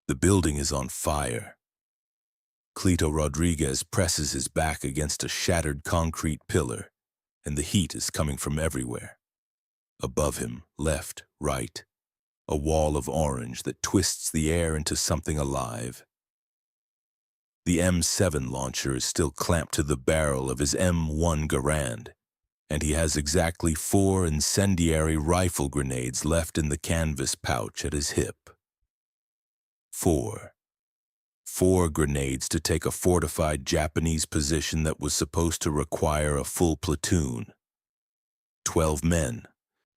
The building is on fire. Cleto Rodriguez presses his back against a shattered concrete pillar, and the heat is coming from everywhere. Above him, left, right, a wall of orange that twists the air into something alive. The M7 launcher is still clamped to the barrel of his M1 Garand, and he has exactly 4 incendiary rifle grenades left in the canvas pouch at his hip. 4. 4 grenades to take a fortified Japanese position that was supposed to require a full platoon. 12 men.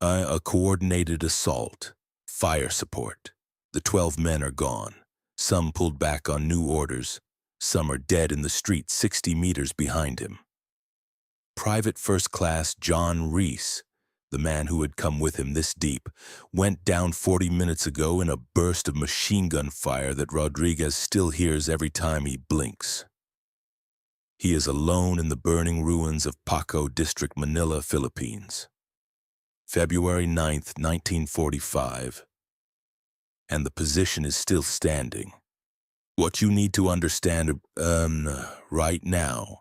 A coordinated assault. Fire support. The 12 men are gone. Some pulled back on new orders. Some are dead in the street 60 meters behind him. Private First Class John Reese, the man who had come with him this deep, went down 40 minutes ago in a burst of machine gun fire that Rodriguez still hears every time he blinks. He is alone in the burning ruins of Paco District, Manila, Philippines. February 9th, 1945. And the position is still standing. What you need to understand, right now,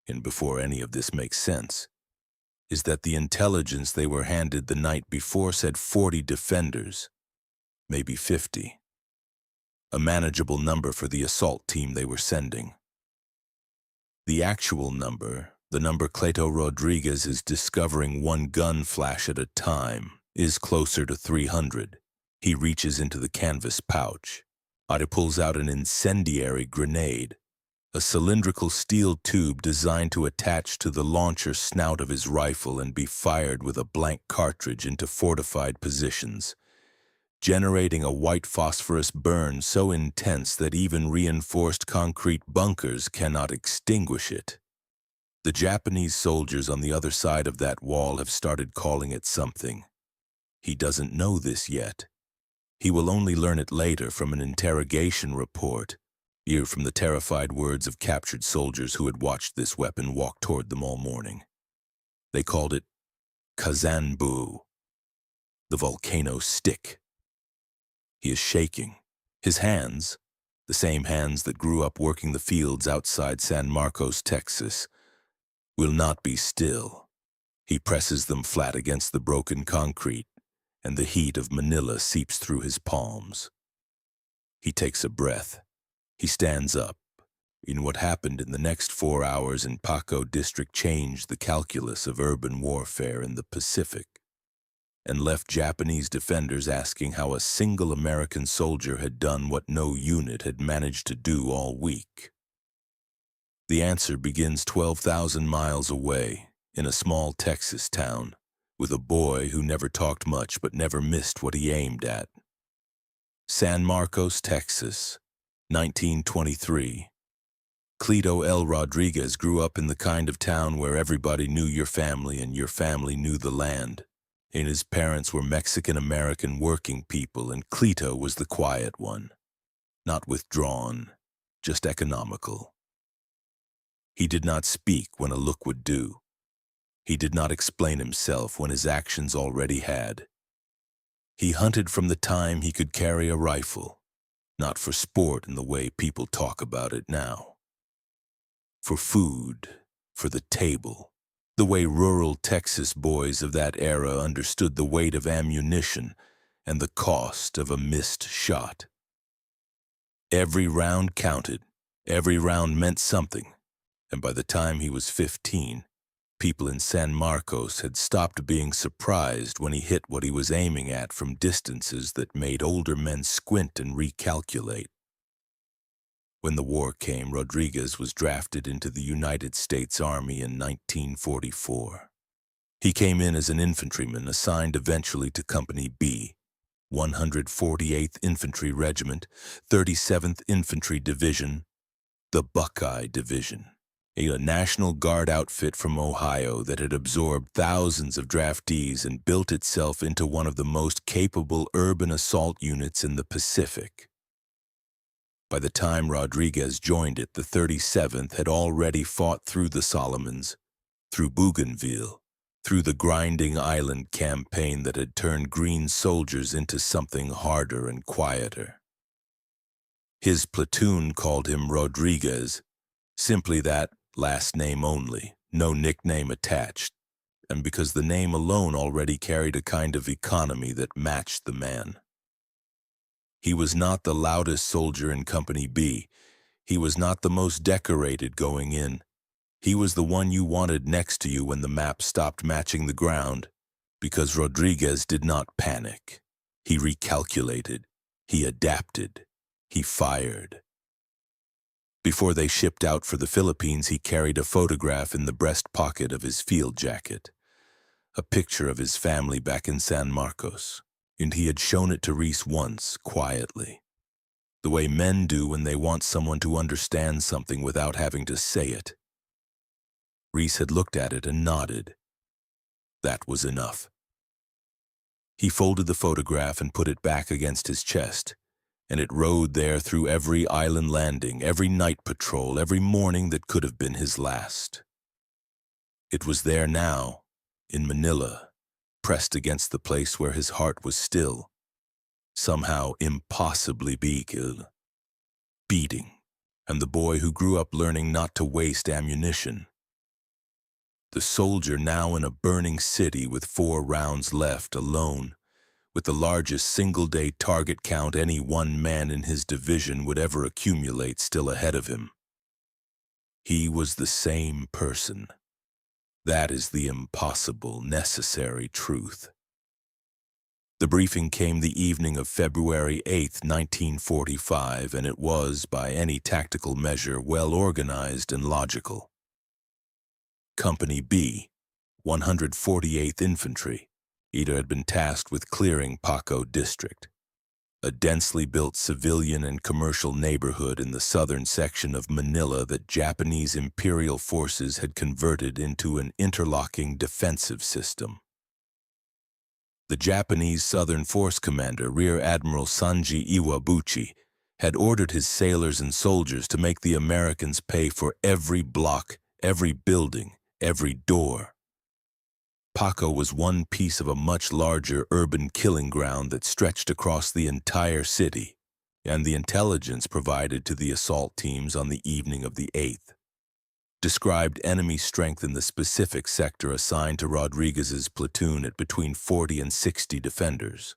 and before any of this makes sense, is that the intelligence they were handed the night before said 40 defenders, maybe 50. A manageable number for the assault team they were sending. The actual number, the number Cleto Rodriguez is discovering one gun flash at a time, is closer to 300. He reaches into the canvas pouch. Ade pulls out an incendiary grenade, a cylindrical steel tube designed to attach to the launcher snout of his rifle and be fired with a blank cartridge into fortified positions, generating a white phosphorus burn so intense that even reinforced concrete bunkers cannot extinguish it. The Japanese soldiers on the other side of that wall have started calling it something. He doesn't know this yet. He will only learn it later from an interrogation report, or from the terrified words of captured soldiers who had watched this weapon walk toward them all morning. They called it Kazan-bou, the Volcano Stick. He is shaking. His hands, the same hands that grew up working the fields outside San Marcos, Texas, will not be still. He presses them flat against the broken concrete, and the heat of Manila seeps through his palms. He takes a breath. He stands up. In what happened in the next 4 hours in Paco District changed the calculus of urban warfare in the Pacific, and left Japanese defenders asking how a single American soldier had done what no unit had managed to do all week. The answer begins 12,000 miles away, in a small Texas town, with a boy who never talked much but never missed what he aimed at. San Marcos, Texas, 1923. Cleto L. Rodriguez grew up in the kind of town where everybody knew your family and your family knew the land. And his parents were Mexican-American working people, and Cleto was the quiet one. Not withdrawn, just economical. He did not speak when a look would do. He did not explain himself when his actions already had. He hunted from the time he could carry a rifle, not for sport in the way people talk about it now. For food, for the table, the way rural Texas boys of that era understood the weight of ammunition and the cost of a missed shot. Every round counted, every round meant something, and by the time he was 15, people in San Marcos had stopped being surprised when he hit what he was aiming at from distances that made older men squint and recalculate. When the war came, Rodriguez was drafted into the United States Army in 1944. He came in as an infantryman assigned eventually to Company B, 148th Infantry Regiment, 37th Infantry Division, the Buckeye Division, a National Guard outfit from Ohio that had absorbed thousands of draftees and built itself into one of the most capable urban assault units in the Pacific. By the time Rodriguez joined it, the 37th had already fought through the Solomons, through Bougainville, through the grinding island campaign that had turned green soldiers into something harder and quieter. His platoon called him Rodriguez, simply that, last name only, no nickname attached, and because the name alone already carried a kind of economy that matched the man. He was not the loudest soldier in Company B. He was not the most decorated going in. He was the one you wanted next to you when the map stopped matching the ground, because Rodriguez did not panic. He recalculated. He adapted. He fired. Before they shipped out for the Philippines, he carried a photograph in the breast pocket of his field jacket, a picture of his family back in San Marcos, and he had shown it to Reese once, quietly, the way men do when they want someone to understand something without having to say it. Reese had looked at it and nodded. That was enough. He folded the photograph and put it back against his chest, and it rode there through every island landing, every night patrol, every morning that could have been his last. It was there now, in Manila, pressed against the place where his heart was still, somehow impossibly beating, and the boy who grew up learning not to waste ammunition. The soldier now in a burning city with 4 rounds left, alone, with the largest single-day target count any one man in his division would ever accumulate still ahead of him. He was the same person. That is the impossible, necessary truth. The briefing came the evening of February 8, 1945, and it was, by any tactical measure, well organized and logical. Company B, 148th Infantry, either had been tasked with clearing Paco District, a densely built civilian and commercial neighborhood in the southern section of Manila that Japanese imperial forces had converted into an interlocking defensive system. The Japanese Southern Force commander, Rear Admiral Sanji Iwabuchi, had ordered his sailors and soldiers to make the Americans pay for every block, every building, every door. Paco was one piece of a much larger urban killing ground that stretched across the entire city, and the intelligence provided to the assault teams on the evening of the 8th described enemy strength in the specific sector assigned to Rodriguez's platoon at between 40 and 60 defenders.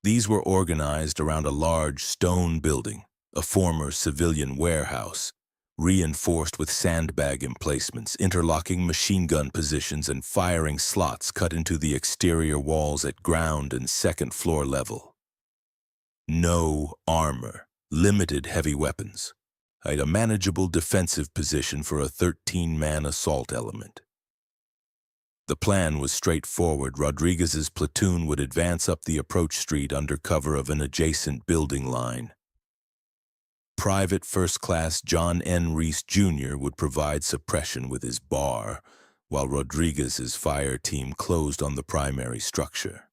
These were organized around a large stone building, a former civilian warehouse, reinforced with sandbag emplacements, interlocking machine gun positions, and firing slots cut into the exterior walls at ground and second floor level. No armor, limited heavy weapons, a manageable defensive position for a 13-man assault element. The plan was straightforward. Rodriguez's platoon would advance up the approach street under cover of an adjacent building line. Private First Class John N. Reese Jr. would provide suppression with his bar, while Rodriguez's fire team closed on the primary structure.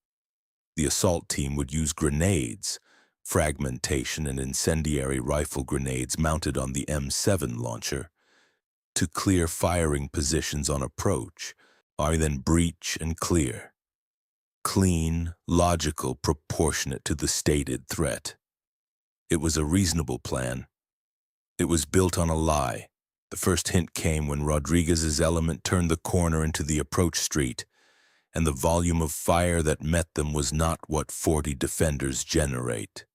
The assault team would use grenades, fragmentation and incendiary rifle grenades mounted on the M7 launcher, to clear firing positions on approach, or then breach and clear. Clean, logical, proportionate to the stated threat. It was a reasonable plan. It was built on a lie. The first hint came when Rodriguez's element turned the corner into the approach street, and the volume of fire that met them was not what 40 defenders generate.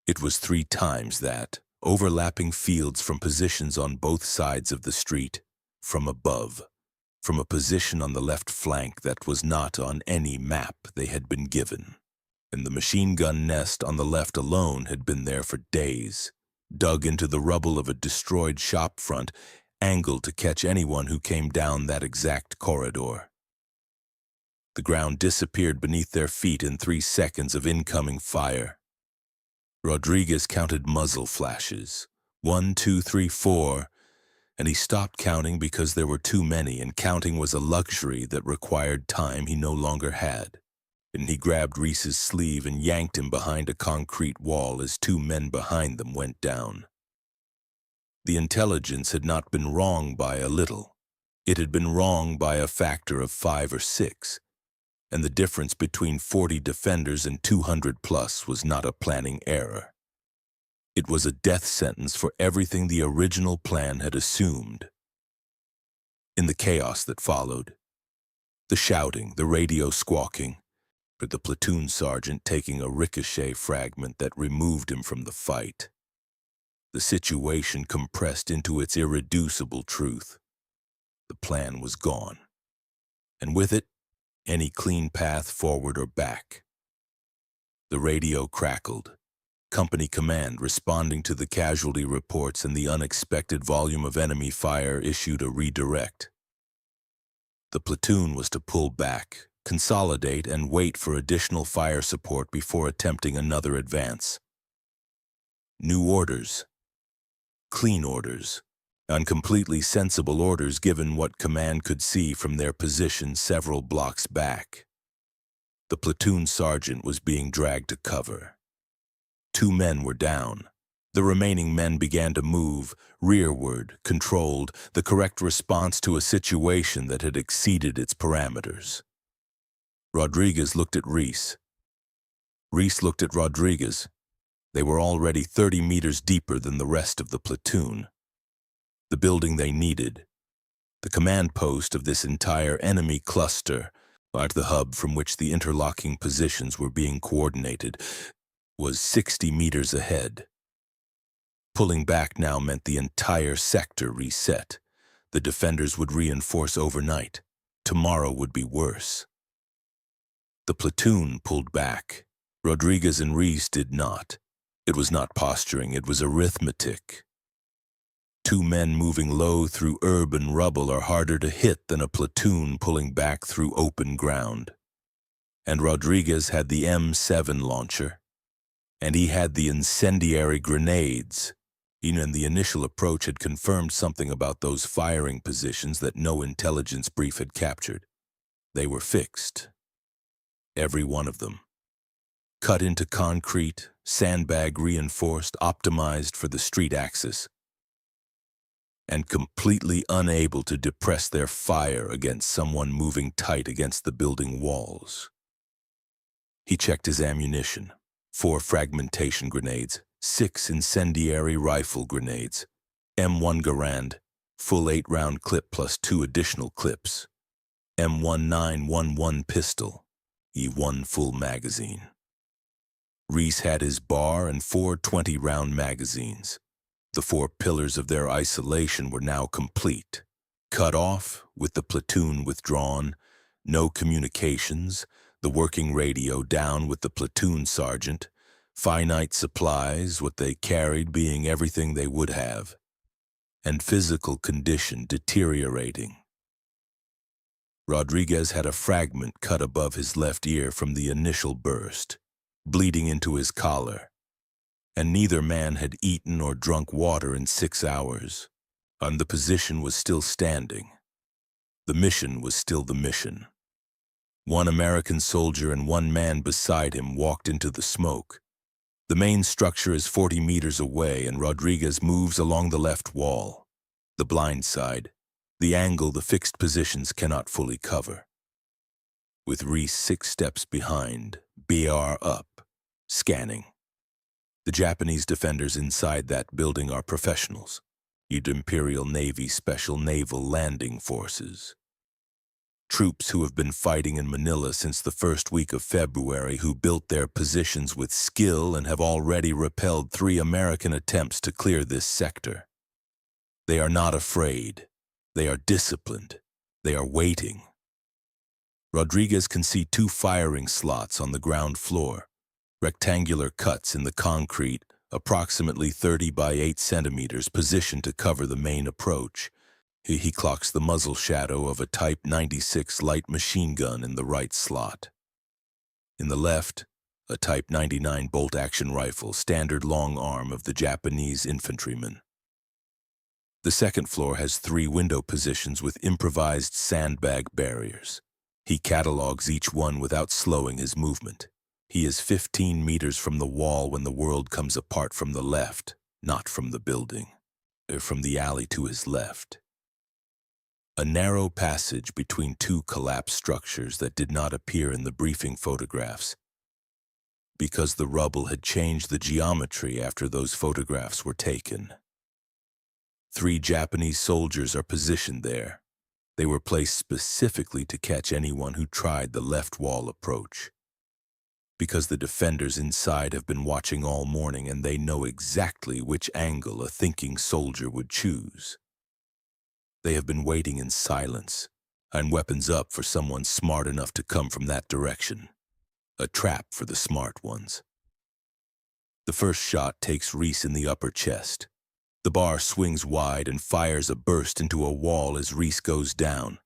It was 3 times that, overlapping fields from positions on both sides of the street, from above, from a position on the left flank that was not on any map they had been given. And the machine gun nest on the left alone had been there for days, dug into the rubble of a destroyed shop front, angled to catch anyone who came down that exact corridor. The ground disappeared beneath their feet in 3 seconds of incoming fire. Rodriguez counted muzzle flashes, 1, 2, 3, 4, and he stopped counting because there were too many, and counting was a luxury that required time he no longer had. And he grabbed Reese's sleeve and yanked him behind a concrete wall as 2 men behind them went down. The intelligence had not been wrong by a little. It had been wrong by a factor of 5 or 6. And the difference between 40 defenders and 200 plus was not a planning error. It was a death sentence for everything the original plan had assumed. In the chaos that followed, the shouting, the radio squawking, or the platoon sergeant taking a ricochet fragment that removed him from the fight, the situation compressed into its irreducible truth. The plan was gone, and with it, any clean path forward or back. The radio crackled, company command responding to the casualty reports, and the unexpected volume of enemy fire issued a redirect. The platoon was to pull back, consolidate, and wait for additional fire support before attempting another advance. New orders, clean orders, and completely sensible orders given what command could see from their position several blocks back. The platoon sergeant was being dragged to cover. 2 men were down. The remaining men began to move, rearward, controlled, the correct response to a situation that had exceeded its parameters. Rodriguez looked at Reese. Reese looked at Rodriguez. They were already 30 meters deeper than the rest of the platoon. The building they needed, the command post of this entire enemy cluster, at the hub from which the interlocking positions were being coordinated, was 60 meters ahead. Pulling back now meant the entire sector reset. The defenders would reinforce overnight. Tomorrow would be worse. The platoon pulled back. Rodriguez and Reese did not. It was not posturing, it was arithmetic. 2 men moving low through urban rubble are harder to hit than a platoon pulling back through open ground. And Rodriguez had the M7 launcher, and he had the incendiary grenades. Even the initial approach had confirmed something about those firing positions that no intelligence brief had captured. They were fixed. Every one of them. Cut into concrete, sandbag reinforced, optimized for the street axis, and completely unable to depress their fire against someone moving tight against the building walls. He checked his ammunition. 4 fragmentation grenades, 6 incendiary rifle grenades, M1 Garand, full 8-round clip plus 2 additional clips, M1911 pistol, E1 full magazine. Reese had his bar and 4 20-round magazines. The 4 pillars of their isolation were now complete. Cut off, with the platoon withdrawn, no communications, the working radio down with the platoon sergeant, finite supplies, what they carried being everything they would have, and physical condition deteriorating. Rodriguez had a fragment cut above his left ear from the initial burst, bleeding into his collar, and neither man had eaten or drunk water in 6 hours, and the position was still standing. The mission was still the mission. 1 American soldier and 1 man beside him walked into the smoke. The main structure is 40 meters away, and Rodriguez moves along the left wall, the blind side, the angle the fixed positions cannot fully cover. With Reese 6 steps behind, BR up, scanning. The Japanese defenders inside that building are professionals, Imperial Navy Special Naval Landing Forces. Troops who have been fighting in Manila since the first week of February, who built their positions with skill and have already repelled 3 American attempts to clear this sector. They are not afraid. They are disciplined. They are waiting. Rodriguez can see 2 firing slots on the ground floor, rectangular cuts in the concrete, approximately 30 by 8 centimeters, positioned to cover the main approach. He clocks the muzzle shadow of a Type 96 light machine gun in the right slot. In the left, a Type 99 bolt-action rifle, standard long arm of the Japanese infantryman. The second floor has 3 window positions with improvised sandbag barriers. He catalogs each one without slowing his movement. He is 15 meters from the wall when the world comes apart from the left, not from the building, from the alley to his left. A narrow passage between 2 collapsed structures that did not appear in the briefing photographs. because the rubble had changed the geometry after those photographs were taken. 3 Japanese soldiers are positioned there. They were placed specifically to catch anyone who tried the left wall approach. Because the defenders inside have been watching all morning and they know exactly which angle a thinking soldier would choose. They have been waiting in silence, and weapons up for someone smart enough to come from that direction. A trap for the smart ones. The first shot takes Reese in the upper chest. The bar swings wide and fires a burst into a wall as Reese goes down.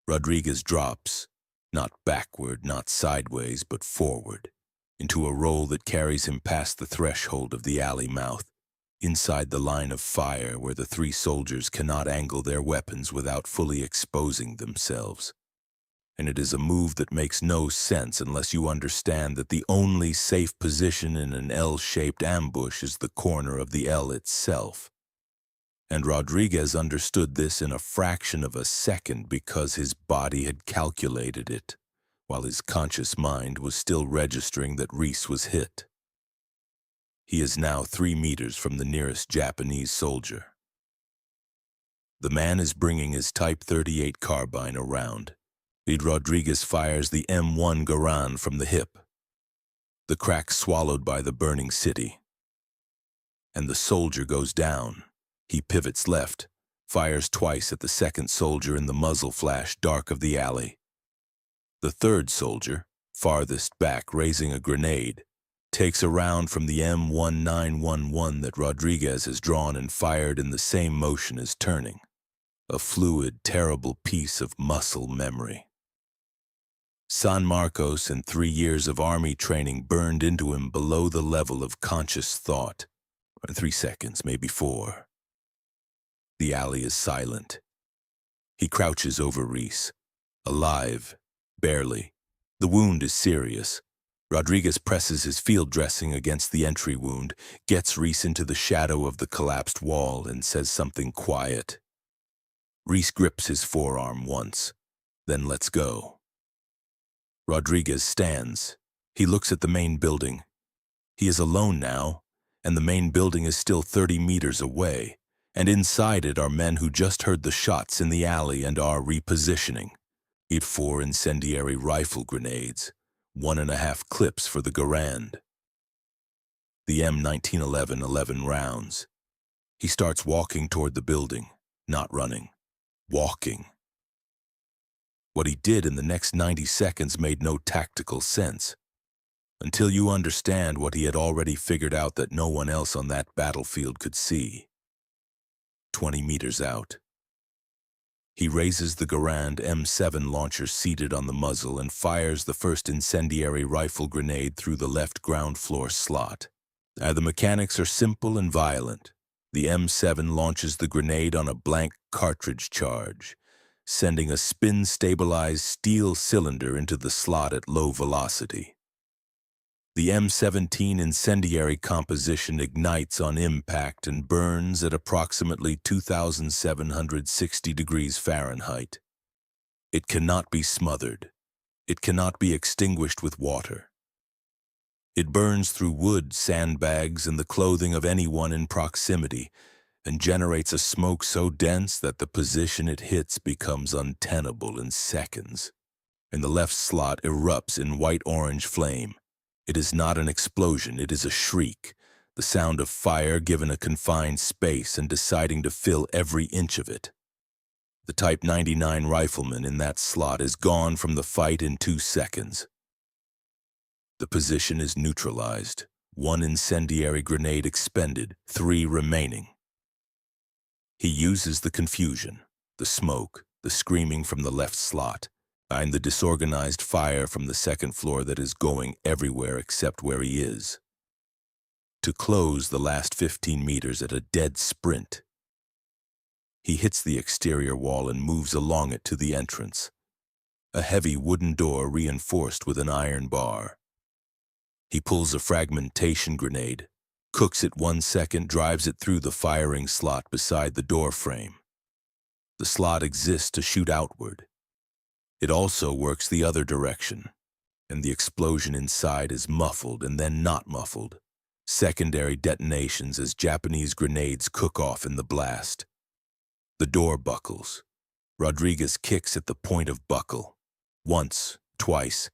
Rodriguez drops, not backward, not sideways, but forward, into a roll that carries him past the threshold of the alley mouth, inside the line of fire where the 3 soldiers cannot angle their weapons without fully exposing themselves. And it is a move that makes no sense unless you understand that the only safe position in an L-shaped ambush is the corner of the L itself. And Rodriguez understood this in a fraction of a second because his body had calculated it, while his conscious mind was still registering that Reese was hit. He is now 3 meters from the nearest Japanese soldier. The man is bringing his Type 38 carbine around. Rodriguez fires the M1 Garand from the hip. The crack swallowed by the burning city. And the soldier goes down. He pivots left, fires twice at the second soldier in the muzzle flash dark of the alley. The third soldier, farthest back raising a grenade, takes a round from the M1911 that Rodriguez has drawn and fired in the same motion as turning. A fluid, terrible piece of muscle memory. San Marcos and 3 years of army training burned into him below the level of conscious thought. 3 seconds, maybe 4. The alley is silent. He crouches over Reese. Alive, barely. The wound is serious. Rodriguez presses his field dressing against the entry wound, gets Reese into the shadow of the collapsed wall, and says something quiet. Reese grips his forearm once, then lets go. Rodriguez stands. He looks at the main building. He is alone now, and the main building is still 30 meters away, and inside it are men who just heard the shots in the alley and are repositioning. 4 incendiary rifle grenades, 1.5 clips for the Garand. The M1911 11 rounds. He starts walking toward the building, not running, walking. What he did in the next 90 seconds made no tactical sense, until you understand what he had already figured out that no one else on that battlefield could see. 20 meters out. He raises the Garand M7 launcher seated on the muzzle and fires the first incendiary rifle grenade through the left ground floor slot. The mechanics are simple and violent. The M7 launches the grenade on a blank cartridge charge, sending a spin-stabilized steel cylinder into the slot at low velocity. The M17 incendiary composition ignites on impact and burns at approximately 2,760 degrees Fahrenheit. It cannot be smothered. It cannot be extinguished with water. It burns through wood, sandbags, and the clothing of anyone in proximity, and generates a smoke so dense that the position it hits becomes untenable in seconds. And the left slot erupts in white-orange flame. It is not an explosion, it is a shriek, the sound of fire given a confined space and deciding to fill every inch of it. The Type 99 rifleman in that slot is gone from the fight in 2 seconds. The position is neutralized, 1 incendiary grenade expended, 3 remaining. He uses the confusion, the smoke, the screaming from the left slot, and the disorganized fire from the second floor that is going everywhere except where he is, to close the last 15 meters at a dead sprint. He hits the exterior wall and moves along it to the entrance, a heavy wooden door reinforced with an iron bar. He pulls a fragmentation grenade, cooks it 1 second, drives it through the firing slot beside the door frame. The slot exists to shoot outward. It also works the other direction. and the explosion inside is muffled and then not muffled. Secondary detonations as Japanese grenades cook off in the blast. The door buckles. Rodriguez kicks at the point of buckle. Once, twice,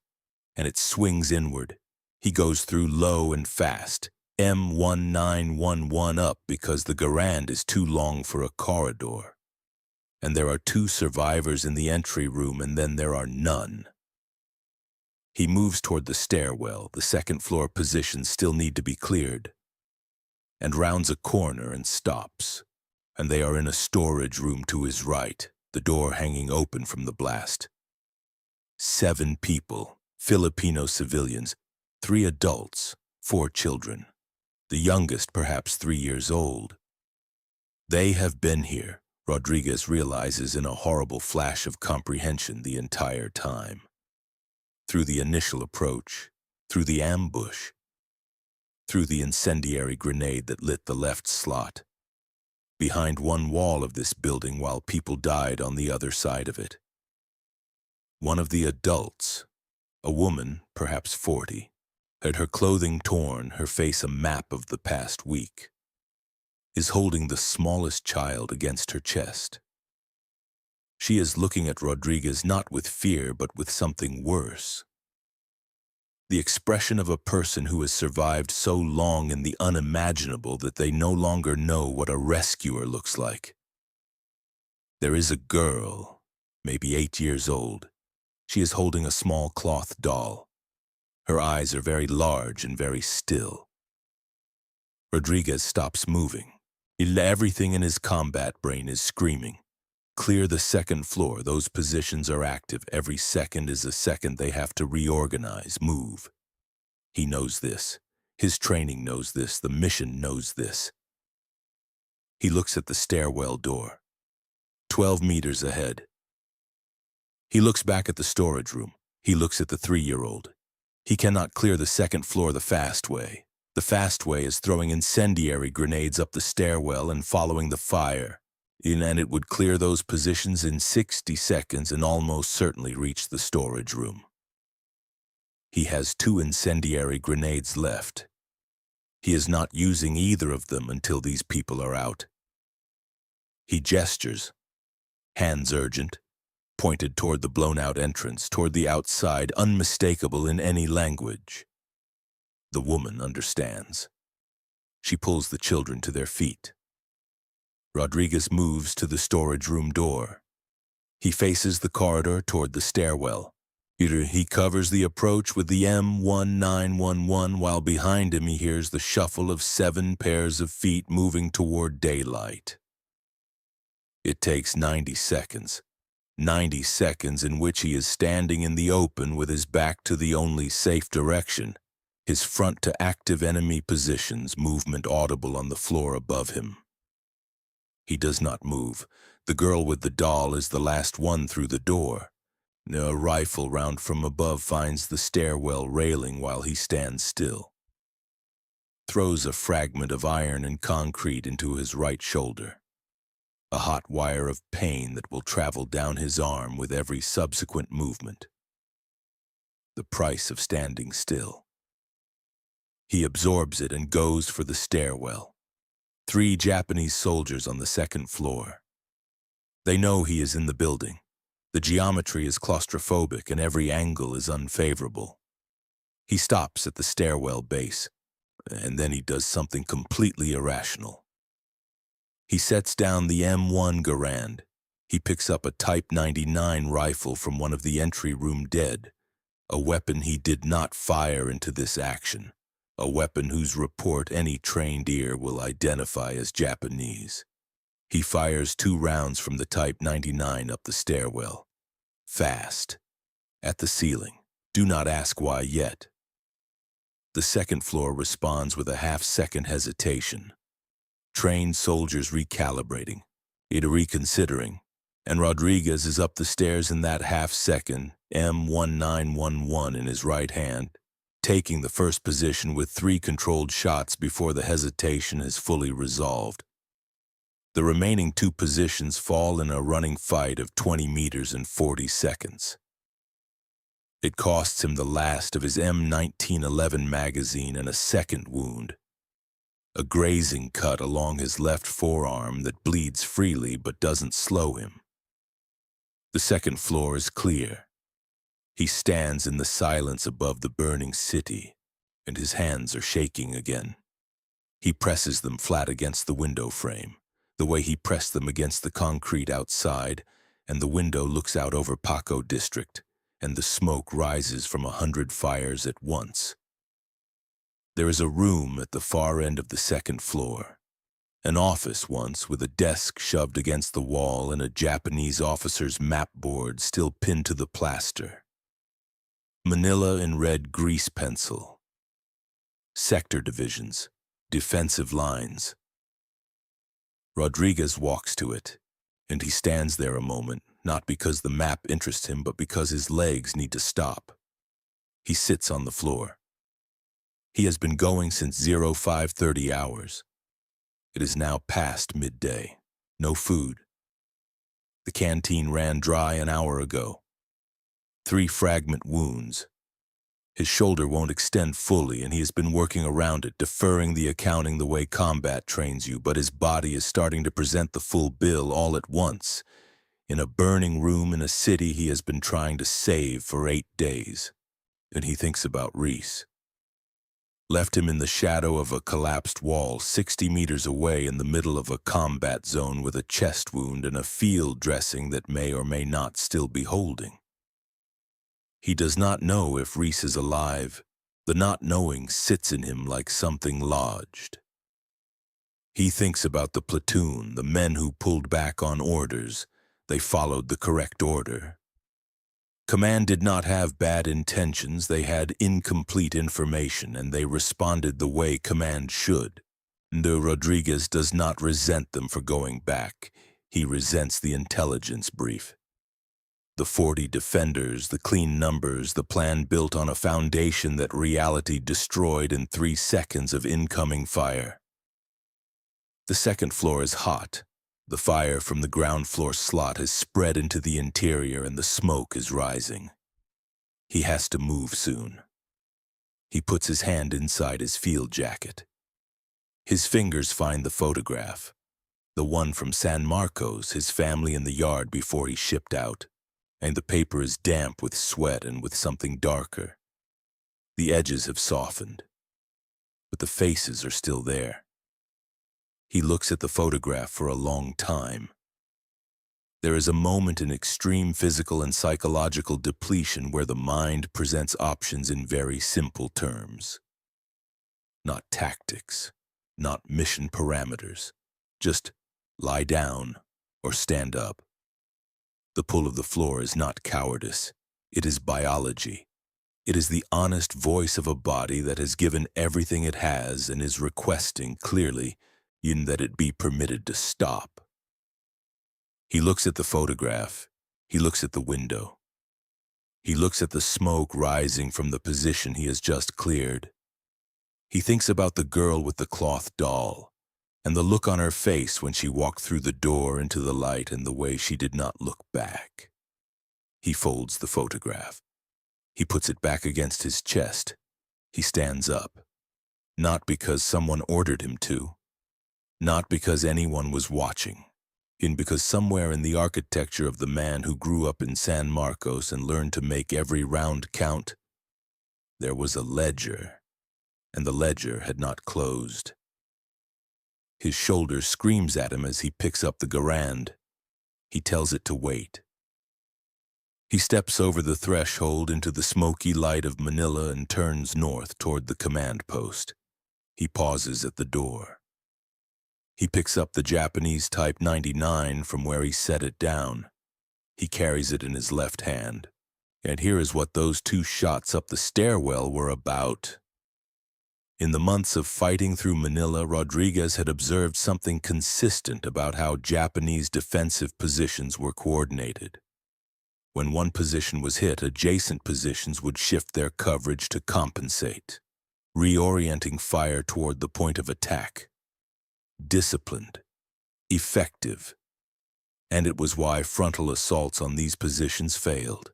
and it swings inward. He goes through low and fast. M1911 up because the garand is too long for a corridor. And there are 2 survivors in the entry room, and then there are none. He moves toward the stairwell. The second-floor positions still need to be cleared. And rounds a corner and stops. And they are in a storage room to his right, the door hanging open from the blast. 7 people, Filipino civilians, 3 adults, 4 children. The youngest perhaps 3 years old. They have been here, Rodriguez realizes in a horrible flash of comprehension, the entire time. Through the initial approach, through the ambush, through the incendiary grenade that lit the left slot, behind one wall of this building while people died on the other side of it. One of the adults, a woman, perhaps 40, had her clothing torn, her face a map of the past week, is holding the smallest child against her chest. She is looking at Rodriguez not with fear, but with something worse. The expression of a person who has survived so long in the unimaginable that they no longer know what a rescuer looks like. There is a girl, maybe 8 years old. She is holding a small cloth doll. Her eyes are very large and very still. Rodriguez stops moving. Everything in his combat brain is screaming. Clear the second floor. Those positions are active. Every second is a second they have to reorganize, move. He knows this. His training knows this. The mission knows this. He looks at the stairwell door. 12 meters ahead. He looks back at the storage room. He looks at the 3-year-old. He cannot clear the second floor the fast way. The fast way is throwing incendiary grenades up the stairwell and following the fire. And it would clear those positions in 60 seconds and almost certainly reach the storage room. He has 2 incendiary grenades left. He is not using either of them until these people are out. He gestures, hands urgent, pointed toward the blown-out entrance, toward the outside, unmistakable in any language. The woman understands. She pulls the children to their feet. Rodriguez moves to the storage room door. He faces the corridor toward the stairwell. He covers the approach with the M1911 while behind him he hears the shuffle of 7 pairs of feet moving toward daylight. It takes 90 seconds. 90 seconds in which he is standing in the open with his back to the only safe direction, his front to active enemy positions, movement audible on the floor above him. He does not move. The girl with the doll is the last one through the door. A rifle round from above finds the stairwell railing while he stands still. Throws a fragment of iron and concrete into his right shoulder. A hot wire of pain that will travel down his arm with every subsequent movement. The price of standing still. He absorbs it and goes for the stairwell. 3 Japanese soldiers on the second floor. They know he is in the building. The geometry is claustrophobic and every angle is unfavorable. He stops at the stairwell base, and then he does something completely irrational. He sets down the M1 Garand. He picks up a Type 99 rifle from one of the entry room dead, a weapon he did not fire into this action, a weapon whose report any trained ear will identify as Japanese. He fires 2 rounds from the Type 99 up the stairwell. Fast. At the ceiling. Do not ask why yet. The second floor responds with a half-second hesitation. Trained soldiers recalibrating, reconsidering, and Rodriguez is up the stairs in that half-second, M1911 in his right hand, taking the first position with 3 controlled shots before the hesitation is fully resolved. The remaining 2 positions fall in a running fight of 20 meters in 40 seconds. It costs him the last of his M1911 magazine and a second wound, a grazing cut along his left forearm that bleeds freely but doesn't slow him. The second floor is clear. He stands in the silence above the burning city, and his hands are shaking again. He presses them flat against the window frame, the way he pressed them against the concrete outside, and the window looks out over Paco district, and the smoke rises from 100 fires at once. There is a room at the far end of the second floor, an office once with a desk shoved against the wall and a Japanese officer's map board still pinned to the plaster. Manila in red grease pencil. Sector divisions, defensive lines. Rodriguez walks to it, and he stands there a moment, not because the map interests him, but because his legs need to stop. He sits on the floor. He has been going since 0530 hours. It is now past midday. No food. The canteen ran dry an hour ago. 3 fragment wounds. His shoulder won't extend fully, and he has been working around it, deferring the accounting the way combat trains you, but his body is starting to present the full bill all at once, in a burning room in a city he has been trying to save for 8 days. And he thinks about Reese. Left him in the shadow of a collapsed wall 60 meters away in the middle of a combat zone with a chest wound and a field dressing that may or may not still be holding. He does not know if Reese is alive. The not knowing sits in him like something lodged. He thinks about the platoon, the men who pulled back on orders. They followed the correct order. Command did not have bad intentions, they had incomplete information, and they responded the way command should. Rodriguez does not resent them for going back. He resents the intelligence brief. The 40 defenders, the clean numbers, the plan built on a foundation that reality destroyed in 3 seconds of incoming fire. The second floor is hot. The fire from the ground floor slot has spread into the interior and the smoke is rising. He has to move soon. He puts his hand inside his field jacket. His fingers find the photograph, the one from San Marcos, his family in the yard before he shipped out, and the paper is damp with sweat and with something darker. The edges have softened, but the faces are still there. He looks at the photograph for a long time. There is a moment in extreme physical and psychological depletion where the mind presents options in very simple terms. Not tactics, not mission parameters, just lie down or stand up. The pull of the floor is not cowardice, it is biology. It is the honest voice of a body that has given everything it has and is requesting clearly in that it be permitted to stop. He looks at the photograph. He looks at the window. He looks at the smoke rising from the position he has just cleared. He thinks about the girl with the cloth doll, and the look on her face when she walked through the door into the light and the way she did not look back. He folds the photograph. He puts it back against his chest. He stands up, not because someone ordered him to, not because anyone was watching, because somewhere in the architecture of the man who grew up in San Marcos and learned to make every round count, there was a ledger, and the ledger had not closed. His shoulder screams at him as he picks up the Garand. He tells it to wait. He steps over the threshold into the smoky light of Manila and turns north toward the command post. He pauses at the door. He picks up the Japanese Type 99 from where he set it down. He carries it in his left hand. And here is what those 2 shots up the stairwell were about. In the months of fighting through Manila, Rodriguez had observed something consistent about how Japanese defensive positions were coordinated. When one position was hit, adjacent positions would shift their coverage to compensate, reorienting fire toward the point of attack. Disciplined, effective, and it was why frontal assaults on these positions failed.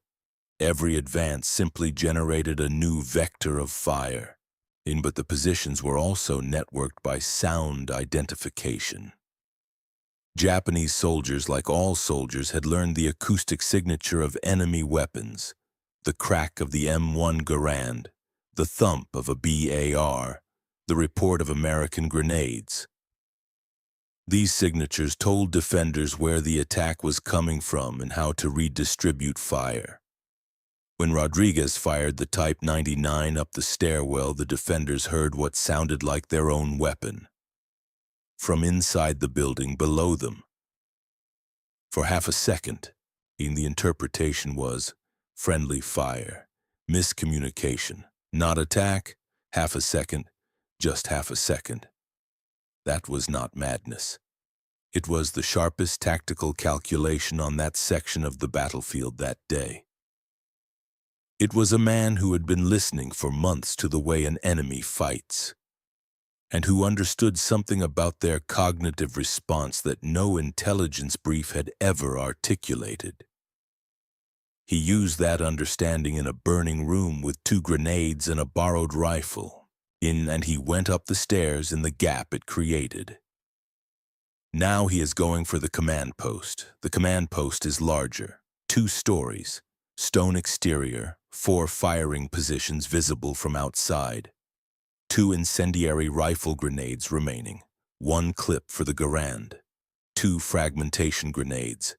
Every advance simply generated a new vector of fire. But the positions were also networked by sound identification. Japanese soldiers, like all soldiers, had learned the acoustic signature of enemy weapons, the crack of the M1 Garand, the thump of a BAR, the report of American grenades. These signatures told defenders where the attack was coming from and how to redistribute fire. When Rodriguez fired the Type 99 up the stairwell, the defenders heard what sounded like their own weapon from inside the building below them. For half a second, the interpretation was friendly fire, miscommunication, not attack, half a second, just half a second. That was not madness. It was the sharpest tactical calculation on that section of the battlefield that day. It was a man who had been listening for months to the way an enemy fights, and who understood something about their cognitive response that no intelligence brief had ever articulated. He used that understanding in a burning room with 2 grenades and a borrowed rifle, and he went up the stairs in the gap it created. Now he is going for the command post. The command post is larger, 2 stories, stone exterior, 4 firing positions visible from outside, 2 incendiary rifle grenades remaining, 1 clip for the Garand, 2 fragmentation grenades,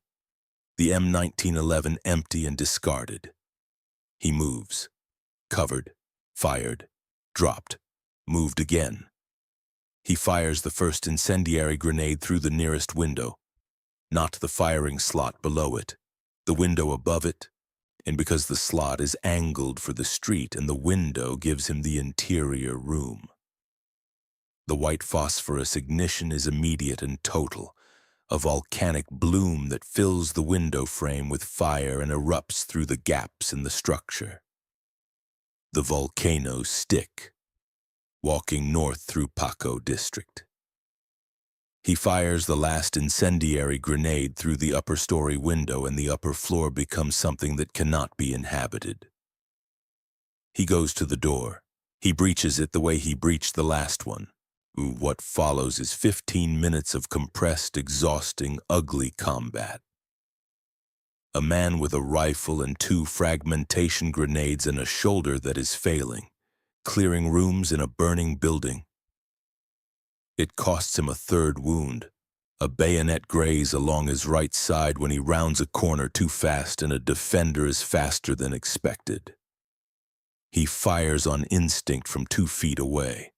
the M1911 empty and discarded. He moves, covered, fired, dropped, moved again. He fires the first incendiary grenade through the nearest window, not the firing slot below it, the window above it, and because the slot is angled for the street and the window gives him the interior room. The white phosphorus ignition is immediate and total, a volcanic bloom that fills the window frame with fire and erupts through the gaps in the structure. The Volcano Stick, walking north through Paco district. He fires the last incendiary grenade through the upper story window and the upper floor becomes something that cannot be inhabited. He goes to the door. He breaches it the way he breached the last one. What follows is 15 minutes of compressed, exhausting, ugly combat. A man with a rifle and 2 fragmentation grenades and a shoulder that is failing, clearing rooms in a burning building. It costs him a 3rd wound, a bayonet graze along his right side when he rounds a corner too fast and a defender is faster than expected. He fires on instinct from 2 feet away.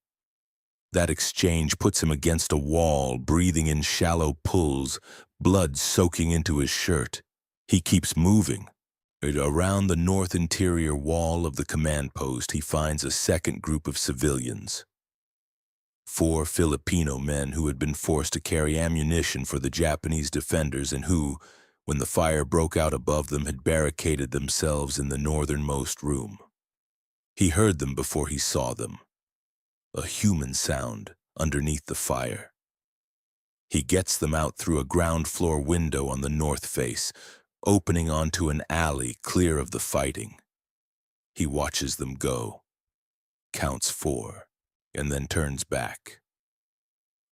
That exchange puts him against a wall, breathing in shallow pulls, blood soaking into his shirt. He keeps moving. Around the north interior wall of the command post, he finds a second group of civilians. 4 Filipino men who had been forced to carry ammunition for the Japanese defenders and who, when the fire broke out above them, had barricaded themselves in the northernmost room. He heard them before he saw them. A human sound underneath the fire. He gets them out through a ground floor window on the north face, opening onto an alley clear of the fighting. He watches them go, counts 4, and then turns back.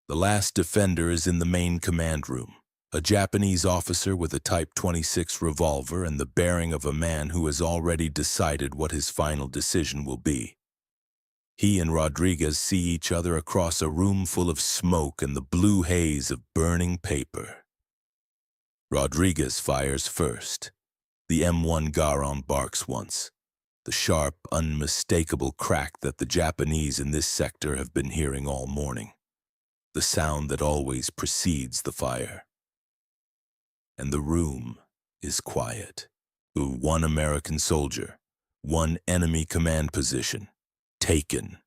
The last defender is in the main command room, a Japanese officer with a Type 26 revolver and the bearing of a man who has already decided what his final decision will be. He and Rodriguez see each other across a room full of smoke and the blue haze of burning paper. Rodriguez fires first. The M1 Garand barks once, the sharp, unmistakable crack that the Japanese in this sector have been hearing all morning, the sound that always precedes the fire. And the room is quiet. 1 American soldier, 1 enemy command position, taken.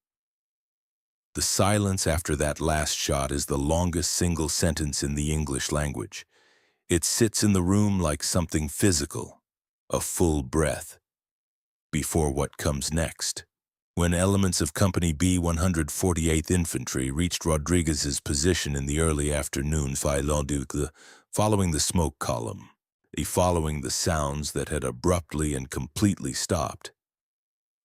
The silence after that last shot is the longest single sentence in the English language. It sits in the room like something physical, a full breath, before what comes next. When elements of Company B 148th Infantry reached Rodriguez's position in the early afternoon, following the smoke column, Following the sounds that had abruptly and completely stopped,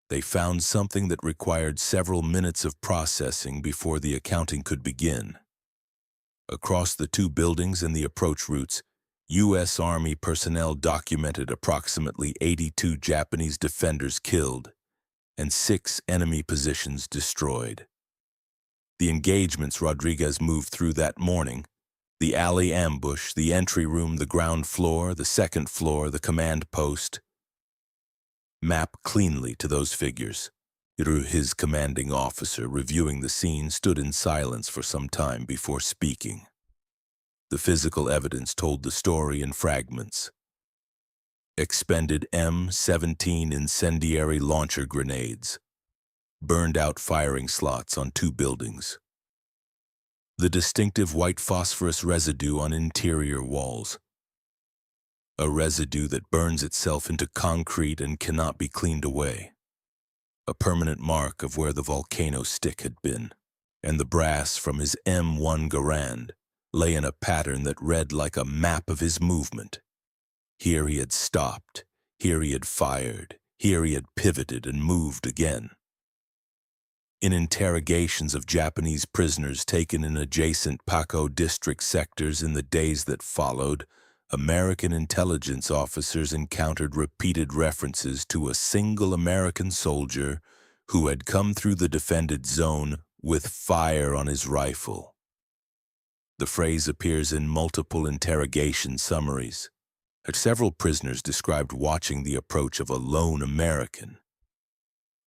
they found something that required several minutes of processing before the accounting could begin. Across the two buildings and the approach routes, U.S. Army personnel documented approximately 82 Japanese defenders killed and 6 enemy positions destroyed. The engagements Rodriguez moved through that morning, the alley ambush, the entry room, the ground floor, the second floor, the command post, map cleanly to those figures. His commanding officer, reviewing the scene, stood in silence for some time before speaking. The physical evidence told the story in fragments. Expended M17 incendiary launcher grenades, burned out firing slots on 2 buildings. The distinctive white phosphorus residue on interior walls. A residue that burns itself into concrete and cannot be cleaned away. A permanent mark of where the Volcano Stick had been, and the brass from his M1 Garand lay in a pattern that read like a map of his movement. Here he had stopped, here he had fired, here he had pivoted and moved again. In interrogations of Japanese prisoners taken in adjacent Paco district sectors in the days that followed, American intelligence officers encountered repeated references to a single American soldier who had come through the defended zone with fire on his rifle. The phrase appears in multiple interrogation summaries. Several prisoners described watching the approach of a lone American.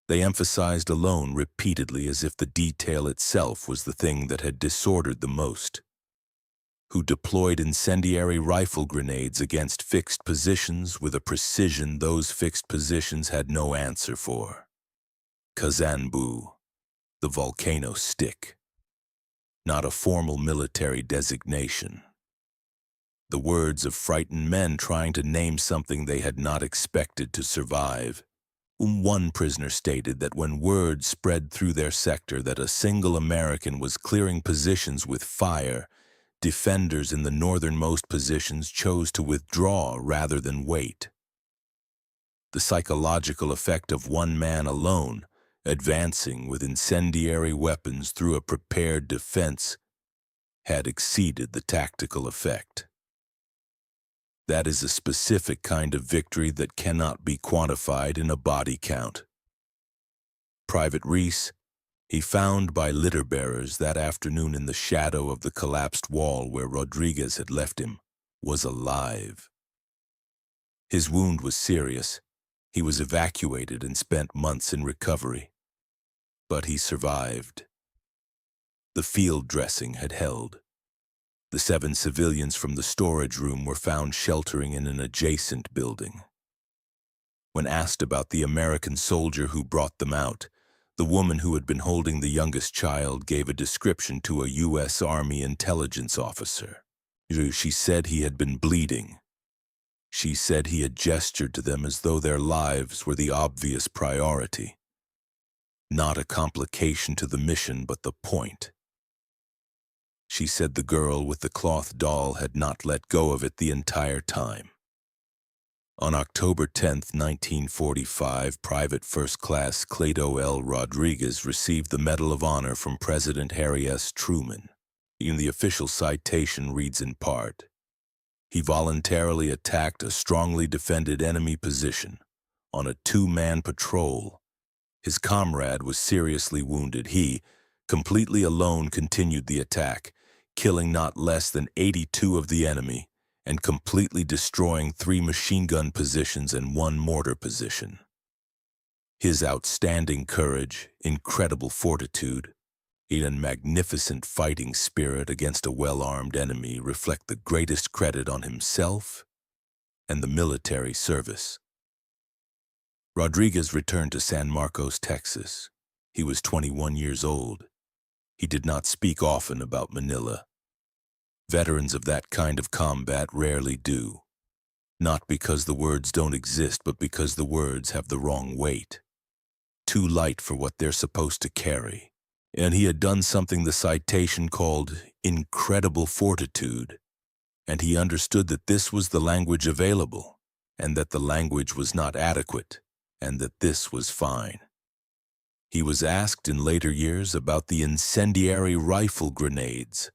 They emphasized alone repeatedly as if the detail itself was the thing that had disordered the most. Who deployed incendiary rifle grenades against fixed positions with a precision those fixed positions had no answer for. Kazan-bou, the Volcano Stick. Not a formal military designation. The words of frightened men trying to name something they had not expected to survive. One prisoner stated that when word spread through their sector that a single American was clearing positions with fire, defenders in the northernmost positions chose to withdraw rather than wait. The psychological effect of one man alone, advancing with incendiary weapons through a prepared defense, had exceeded the tactical effect. That is a specific kind of victory that cannot be quantified in a body count. Private Reese, he found by litter bearers that afternoon in the shadow of the collapsed wall where Rodriguez had left him, was alive. His wound was serious. He was evacuated and spent months in recovery. But he survived. The field dressing had held. The 7 civilians from the storage room were found sheltering in an adjacent building. When asked about the American soldier who brought them out, the woman who had been holding the youngest child gave a description to a U.S. Army intelligence officer. She said he had been bleeding. She said he had gestured to them as though their lives were the obvious priority. Not a complication to the mission, but the point. She said the girl with the cloth doll had not let go of it the entire time. On October 10, 1945, Private First Class Cleto Rodriguez received the Medal of Honor from President Harry S. Truman. In the official citation reads in part, he voluntarily attacked a strongly defended enemy position on a 2-man patrol. His comrade was seriously wounded. He, completely alone, continued the attack, killing not less than 82 of the enemy and completely destroying 3 machine gun positions and 1 mortar position. His outstanding courage, incredible fortitude, and magnificent fighting spirit against a well-armed enemy reflect the greatest credit on himself and the military service. Rodriguez returned to San Marcos, Texas. He was 21 years old. He did not speak often about Manila. Veterans of that kind of combat rarely do. Not because the words don't exist, but because the words have the wrong weight. Too light for what they're supposed to carry. And he had done something the citation called incredible fortitude. and he understood that this was the language available, and that the language was not adequate, and that this was fine. He was asked in later years about the incendiary rifle grenades,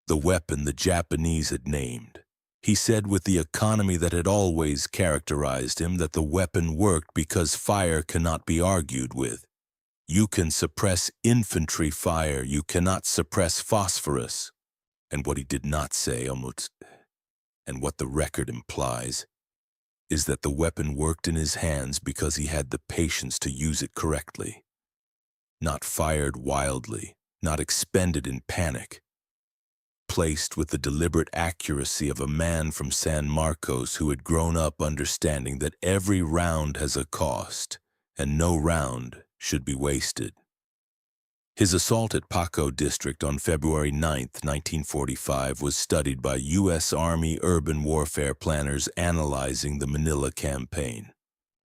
the weapon the Japanese had named. He said with the economy that had always characterized him that the weapon worked because fire cannot be argued with. You can suppress infantry fire, you cannot suppress phosphorus. And what he did not say, and what the record implies, is that the weapon worked in his hands because he had the patience to use it correctly. Not fired wildly, not expended in panic. Placed with the deliberate accuracy of a man from San Marcos who had grown up understanding that every round has a cost, and no round should be wasted. His assault at Paco District on February 9, 1945 was studied by U.S. Army urban warfare planners analyzing the Manila campaign.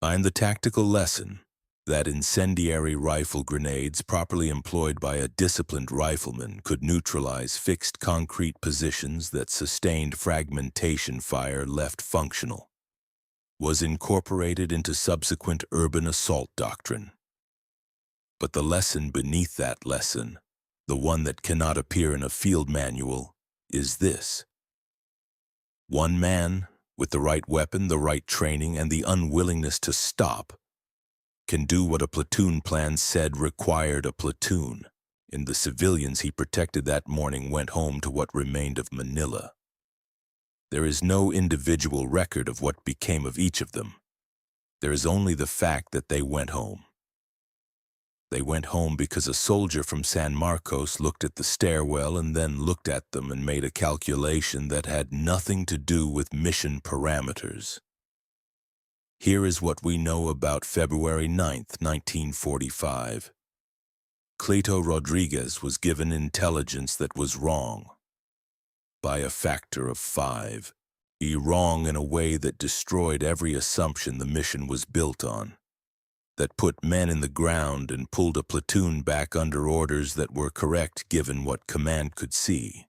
And the tactical lesson that incendiary rifle grenades properly employed by a disciplined rifleman could neutralize fixed concrete positions that sustained fragmentation fire left functional, was incorporated into subsequent urban assault doctrine. But the lesson beneath that lesson, the one that cannot appear in a field manual, is this. One man, with the right weapon, the right training, and the unwillingness to stop, can do what a platoon plan said required a platoon, and the civilians he protected that morning went home to what remained of Manila. There is no individual record of what became of each of them. There is only the fact that they went home. They went home because a soldier from San Marcos looked at the stairwell and then looked at them and made a calculation that had nothing to do with mission parameters. Here is what we know about February 9, 1945. Cleto Rodriguez was given intelligence that was wrong. By a factor of 5. Wrong in a way that destroyed every assumption the mission was built on. That put men in the ground and pulled a platoon back under orders that were correct given what command could see.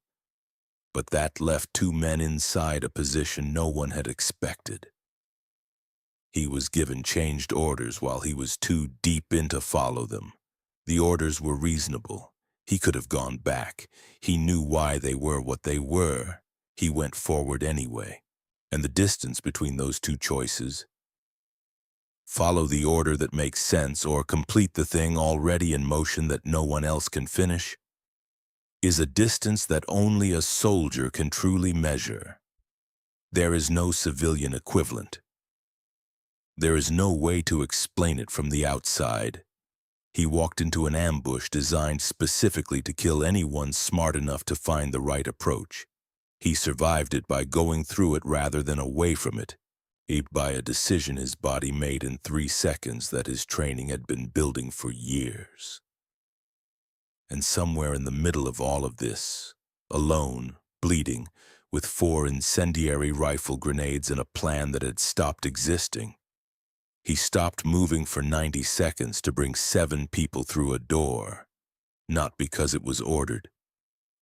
But that left 2 men inside a position no one had expected. He was given changed orders while he was too deep in to follow them. The orders were reasonable. He could have gone back. He knew why they were what they were. He went forward anyway. And the distance between those two choices, follow the order that makes sense or complete the thing already in motion that no one else can finish, is a distance that only a soldier can truly measure. There is no civilian equivalent. There is no way to explain it from the outside. He walked into an ambush designed specifically to kill anyone smart enough to find the right approach. He survived it by going through it rather than away from it, by a decision his body made in 3 seconds that his training had been building for years. And somewhere in the middle of all of this, alone, bleeding, with 4 incendiary rifle grenades and a plan that had stopped existing, he stopped moving for 90 seconds to bring 7 people through a door, not because it was ordered,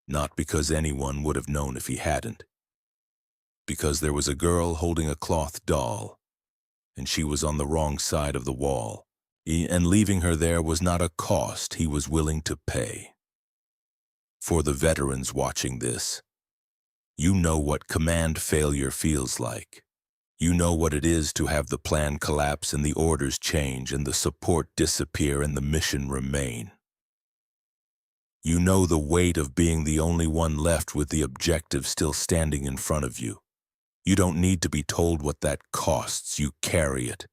not because anyone would have known if he hadn't, because there was a girl holding a cloth doll, and she was on the wrong side of the wall, and leaving her there was not a cost he was willing to pay. For the veterans watching this, you know what command failure feels like. You know what it is to have the plan collapse and the orders change and the support disappear and the mission remain. You know the weight of being the only one left with the objective still standing in front of you. You don't need to be told what that costs, you carry it.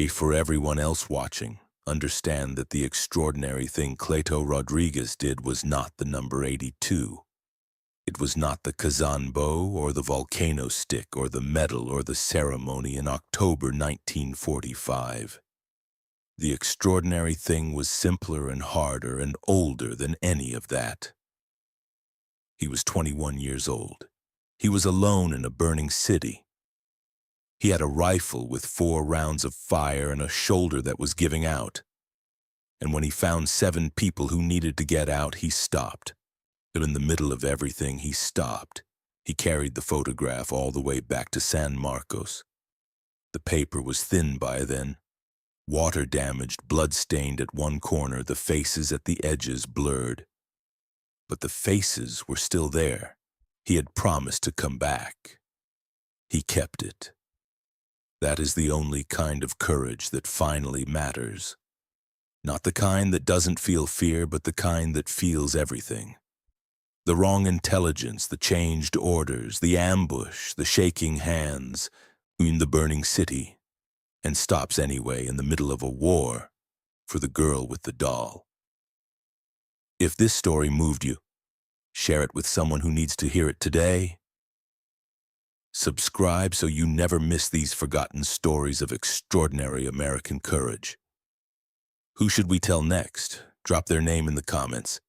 For everyone else watching, understand that the extraordinary thing Cleto Rodriguez did was not the number 82. It was not the Kazan-bou or the Volcano Stick or the medal or the ceremony in October 1945. The extraordinary thing was simpler and harder and older than any of that. He was 21 years old. He was alone in a burning city. He had a rifle with 4 rounds of fire and a shoulder that was giving out. And when he found 7 people who needed to get out, he stopped. But in the middle of everything, he stopped. He carried the photograph all the way back to San Marcos. The paper was thin by then, water-damaged, blood-stained at one corner, the faces at the edges blurred. But the faces were still there. He had promised to come back. He kept it. That is the only kind of courage that finally matters. Not the kind that doesn't feel fear, but the kind that feels everything. The wrong intelligence, the changed orders, the ambush, the shaking hands in the burning city, and stops anyway in the middle of a war for the girl with the doll. If this story moved you, share it with someone who needs to hear it today. Subscribe so you never miss these forgotten stories of extraordinary American courage. Who should we tell next? Drop their name in the comments.